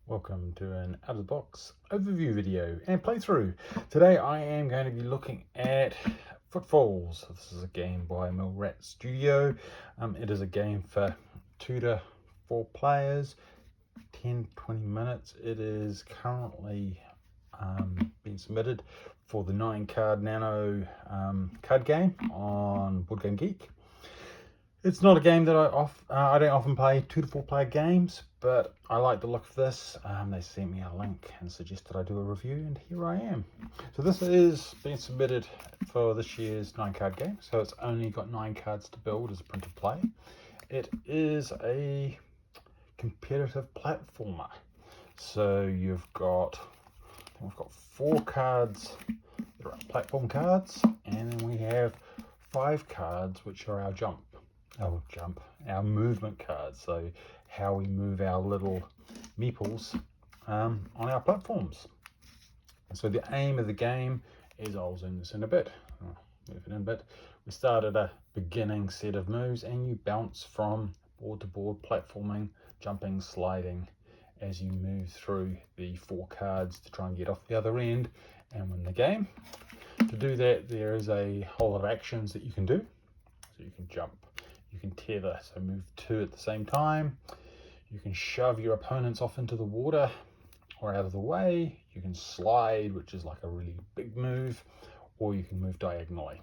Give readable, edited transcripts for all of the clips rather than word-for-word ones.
Welcome to an out-of-the-box overview video and playthrough. Today I am going to be looking at Footfalls. This is a game by Millrat Studio. It is a game for 2 to 4 players, 10-20 minutes. It is currently being submitted for the 9-card Nano card game on Board Game Geek. It's not a game that I don't often play 2 to 4 player games, but I like the look of this. They sent me a link and suggested I do a review, and here I am. So this is being submitted for this year's 9-card game, so it's only got 9 cards to build as a print to play. It is a competitive platformer. So we've got 4 cards that are platform cards, and then we have 5 cards which are our our movement cards, so how we move our little meeples on our platforms. So the aim of the game is, I'll zoom this in a bit, move it in a bit. We start at a beginning set of moves and you bounce from board to board, platforming, jumping, sliding as you move through the 4 cards to try and get off the other end and win the game. To do that, there is a whole lot of actions that you can do. So you can jump, you can tether, so move 2 at the same time. You can shove your opponents off into the water or out of the way. You can slide, which is like a really big move, or you can move diagonally.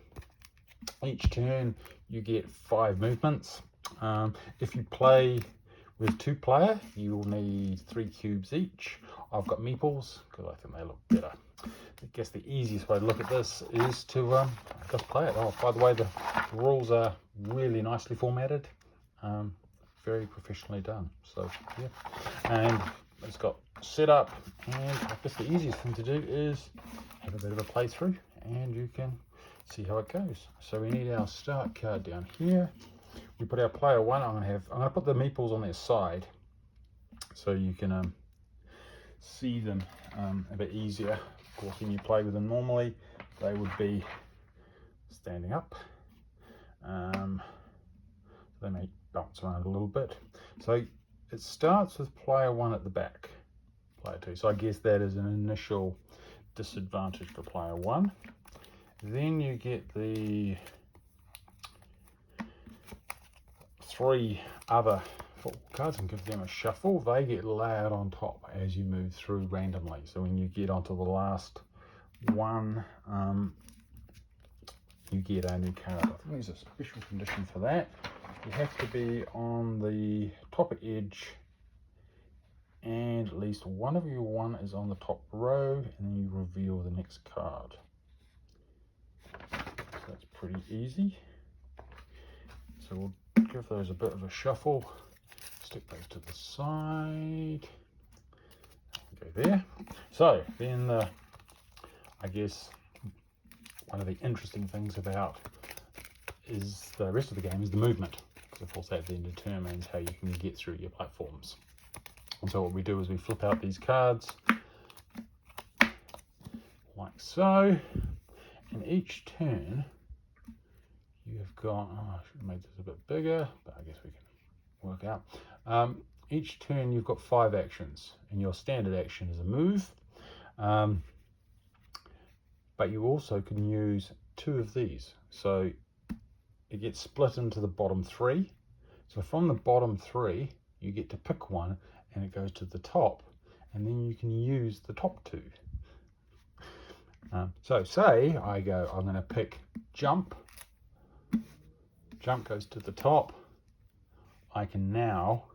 Each turn you get 5 movements. If you play with 2 player, you will need 3 cubes each. I've got meeples because I think they look better. I guess the easiest way to look at this is to just play it. Oh, by the way, the rules are really nicely formatted, very professionally done. So yeah, and it's got setup, and I guess the easiest thing to do is have a bit of a playthrough, and you can see how it goes. So we need our start card down here. We put our player 1. I'm going to put the meeples on their side so you can see them a bit easier. Of course, when you play with them normally, they would be standing up. They may bounce around a little bit. So it starts with player 1 at the back, player 2. So I guess that is an initial disadvantage for player 1. Then you get the 3 other football cards and give them a shuffle. They get layered on top as you move through randomly. So when you get onto the last one, you get a new card. I think there's a special condition for that. You have to be on the top edge, and at least one of your 1 is on the top row, and then you reveal the next card. So that's pretty easy. So we'll give those a bit of a shuffle, stick those to the side, go there. So then I guess one of the interesting things about is the rest of the game is the movement, because of course that then determines how you can get through your platforms. And so what we do is we flip out these cards like so, and each turn you have got, I should have made this a bit bigger, but I guess we can work out. Each turn you've got 5 actions, and your standard action is a move. But you also can use 2 of these. So it gets split into the bottom 3. So from the bottom 3, you get to pick one, and it goes to the top, and then you can use the top 2. So say I'm going to pick jump. Jump goes to the top. I can now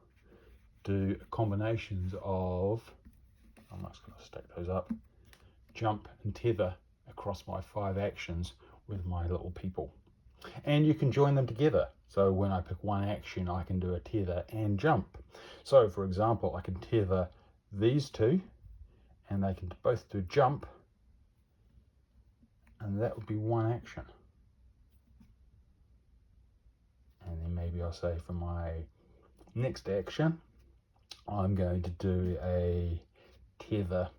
do combinations of, I'm just going to stack those up, jump and tether across my 5 actions with my little people. And you can join them together. So when I pick one action, I can do a tether and jump. So for example, I can tether these 2, and they can both do jump, and that would be one action. And then maybe I'll say for my next action, I'm going to do a tether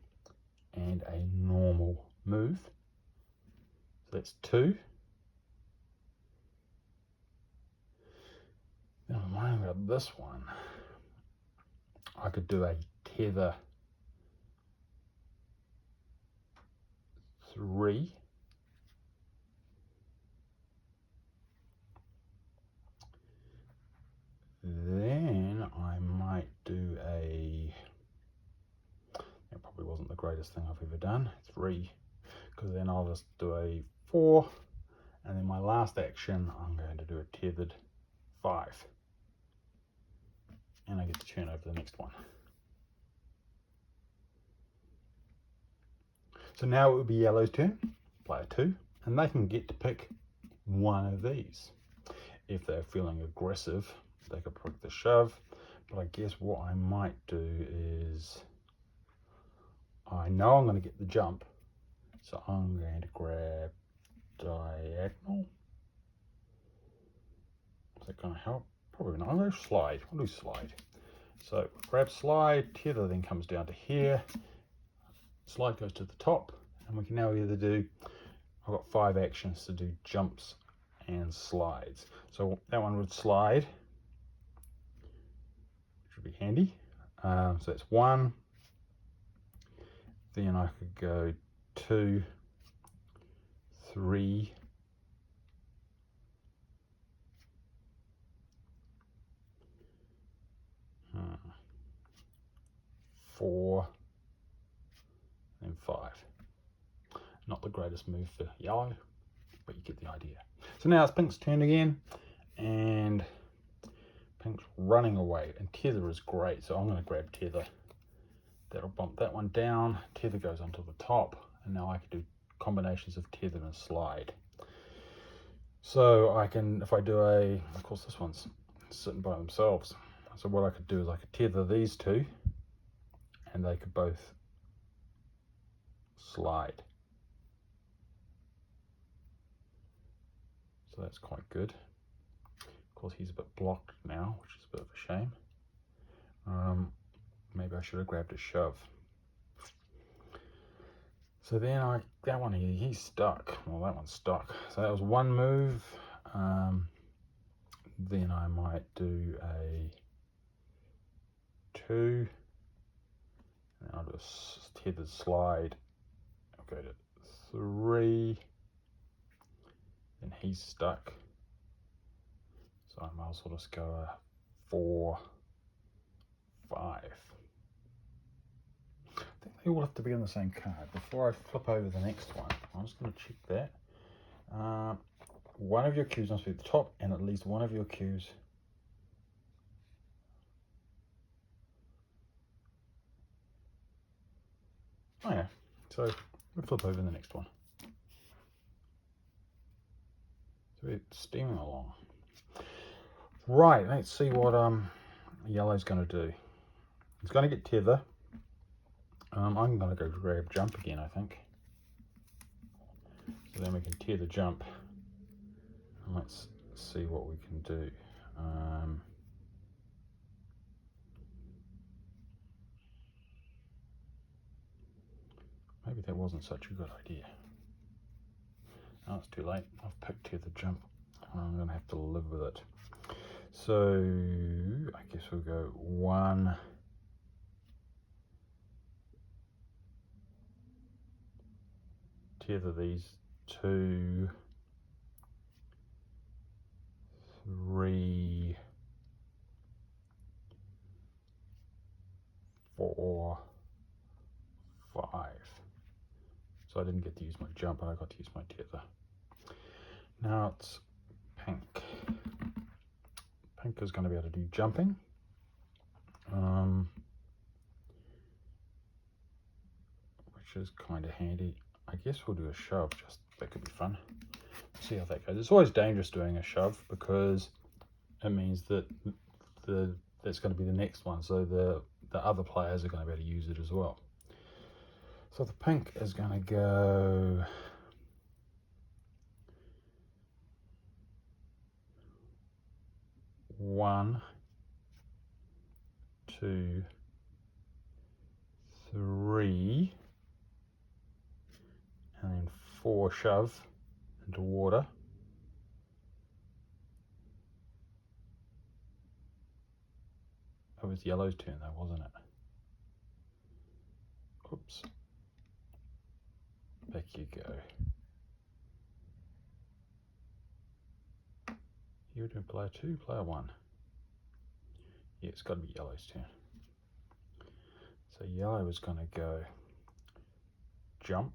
and a normal move. So that's 2. Now I'm wondering about this one. I could do a tether 3. Then I might do a, it probably wasn't the greatest thing I've ever done, 3, because then I'll just do a 4, and then my last action I'm going to do a tethered 5, and I get to turn over the next one. So now it would be yellow's turn, player 2, and they can get to pick one of these. If they're feeling aggressive, they could pick the shove, but I guess what I might do is, I know I'm going to get the jump, so I'm going to grab diagonal. Is that going to help? Probably not. I'm going to slide. I'll do slide. So grab slide, tether then comes down to here, slide goes to the top, and we can now either do, I've got 5 actions to do jumps and slides. So that one would slide, which would be handy. So that's 1. Then I could go 2, 3, 4, and 5. Not the greatest move for yellow, but you get the idea. So now it's pink's turn again, and pink's running away, and tether is great, so I'm going to grab tether. That'll bump that one down, tether goes onto the top, and now I can do combinations of tether and slide. So I can, if I do a, of course this one's sitting by themselves, so what I could do is I could tether these two, and they could both slide. So that's quite good. Of course he's a bit blocked now, which is a bit of a shame. Maybe I should have grabbed a shove. So then that one here, he's stuck. Well, that one's stuck. So that was one move. Then I might do a 2. And I'll do a tethered slide. I'll go to 3. Then he's stuck. So I might as well just go a 4, 5. I think they all have to be on the same card. Before I flip over the next one, I'm just going to check that. One of your cues must be at the top, and at least one of your cues oh yeah, so we'll flip over the next one. So we're steaming along. Right, let's see what yellow's going to do. He's going to get tether. I'm going to go grab jump again, I think. So then we can tether jump. And let's see what we can do. Maybe that wasn't such a good idea. Oh, it's too late. I've picked tether jump. I'm going to have to live with it. So I guess we'll go 1, tether these 2, 3, 4, 5. So I didn't get to use my jump, I got to use my tether. Now it's pink. Pink is going to be able to do jumping. Which is kind of handy. I guess we'll do a shove, just that could be fun. See how that goes. It's always dangerous doing a shove because it means that that's going to be the next one, so the other players are going to be able to use it as well. So the pink is going to go 1, 2, 3, and then 4 shove into water. That was yellow's turn though, wasn't it? Oops. Back heck you go? You do player 2, player 1. Yeah, it's got to be yellow's turn. So yellow is going to go jump.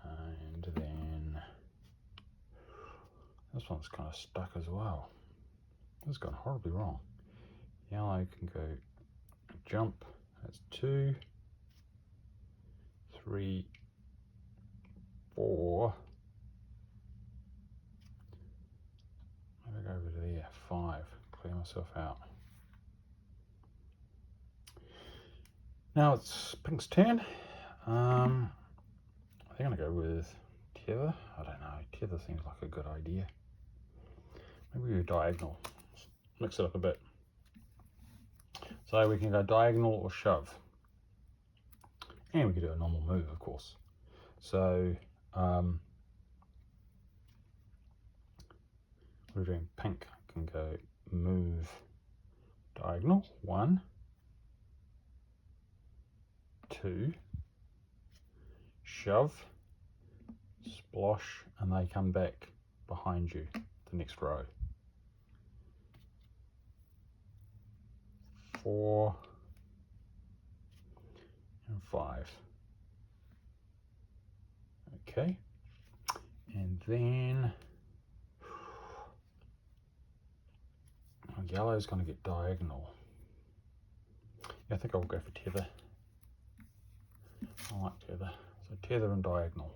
And then this one's kind of stuck as well. This has gone horribly wrong. Yellow can go jump. That's 2, 3, 4. Maybe go over there. 5. Clear myself out. Now it's pink's turn. I think I'm gonna go with tether. I don't know. Tether seems like a good idea. Maybe we go diagonal. Mix it up a bit. So we can go diagonal or shove. And we could do a normal move, of course. So we're doing pink. Can go move diagonal. 1, 2, shove, splosh, and they come back behind you, the next row. 4 and 5. Okay, and then yellow is going to get diagonal. Yeah, I think I'll go for tether. I like tether. So tether and diagonal.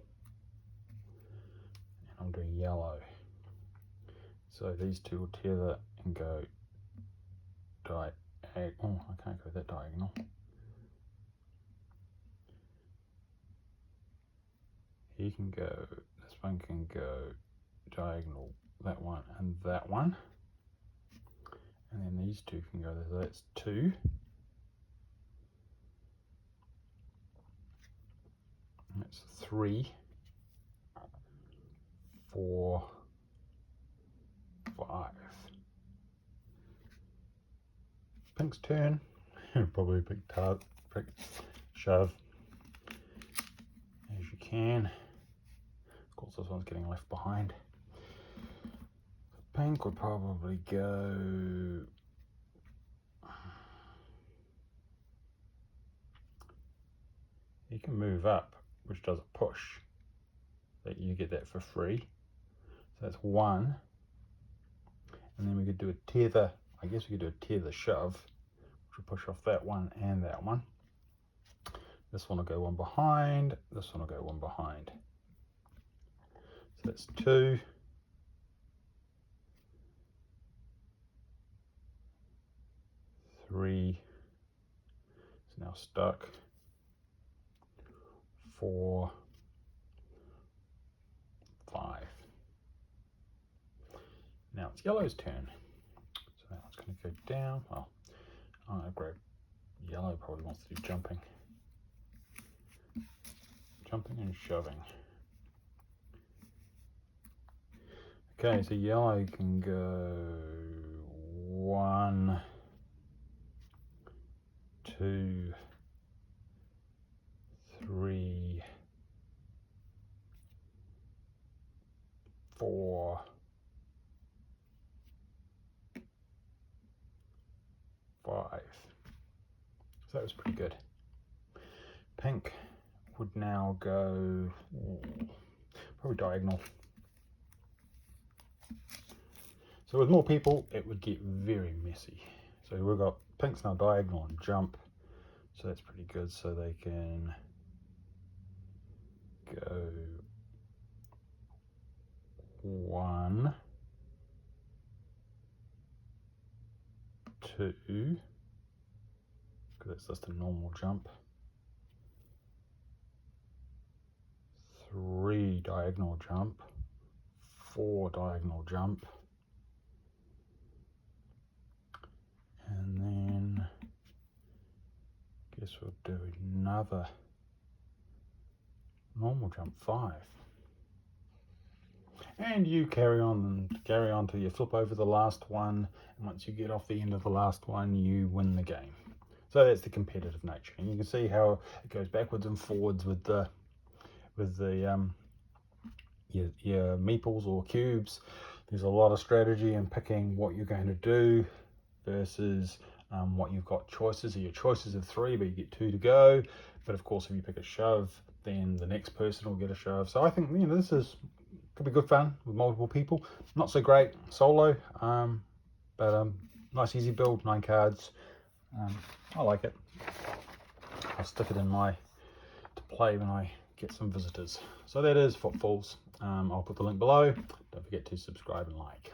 And I'm doing yellow. So these two will tether and go diagonal. Oh, I can't go that diagonal. He can go, this one can go diagonal, that one and that one. And then these two can go there. That's 2. That's 3, 4, 5. Pink's turn. Probably pick shove as you can. Of course, this one's getting left behind. Pink would probably go you can move up, which does a push, that you get that for free. So that's 1. And then we could do a tether. I guess we could do a tether shove, which will push off that one and that one. This one will go one behind, this one will go one behind. So that's 2. 3. It's now stuck. 4, 5. Now it's yellow's turn. So now it's going to go down. Well, I'm going to grab yellow, probably wants to do jumping. Jumping and shoving. Okay, so yellow can go 1, 2, 3, 4, 5. So that was pretty good. Pink would now go probably diagonal. So with more people, it would get very messy. So we've got pink's now diagonal and jump. So that's pretty good. So they can go 1, 2, because that's just a normal jump. 3 diagonal jump, 4 diagonal jump, and then I guess we'll do another normal jump, 5. And you carry on till you flip over the last one, and once you get off the end of the last one, you win the game. So that's the competitive nature, and you can see how it goes backwards and forwards with the your meeples or cubes. There's a lot of strategy in picking what you're going to do versus what you've got choices. So your choices of 3, but you get 2 to go. But of course, if you pick a shove, then the next person will get a shove. So I think, you know, this could be good fun with multiple people. Not so great solo, but nice easy build, 9 cards. I like it. I'll stick it in to play when I get some visitors. So that is Footfalls. I'll put the link below. Don't forget to subscribe and like.